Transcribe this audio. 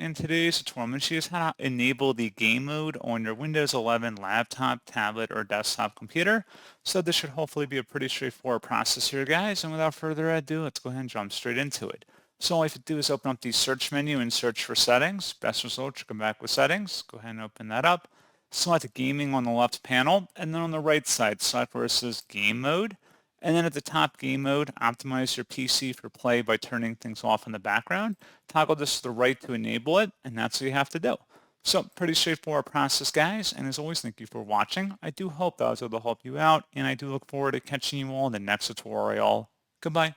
In today's tutorial, I'm going to show you how to enable the game mode on your Windows 11 laptop, tablet, or desktop computer. So this should hopefully be a pretty straightforward process here, guys. And without further ado, let's go ahead and jump straight into it. So all you have to do is open up the search menu and search for settings. Best result, you come back with settings. Go ahead and open that up. Select gaming on the left panel, and then on the right side, select where it says game mode. And then at the top, game mode, optimize your PC for play by turning things off in the background. Toggle this to the right to enable it, and that's what you have to do. So pretty straightforward process, guys. And as always, thank you for watching. I do hope that I was able to help you out, and I do look forward to catching you all in the next tutorial. Goodbye.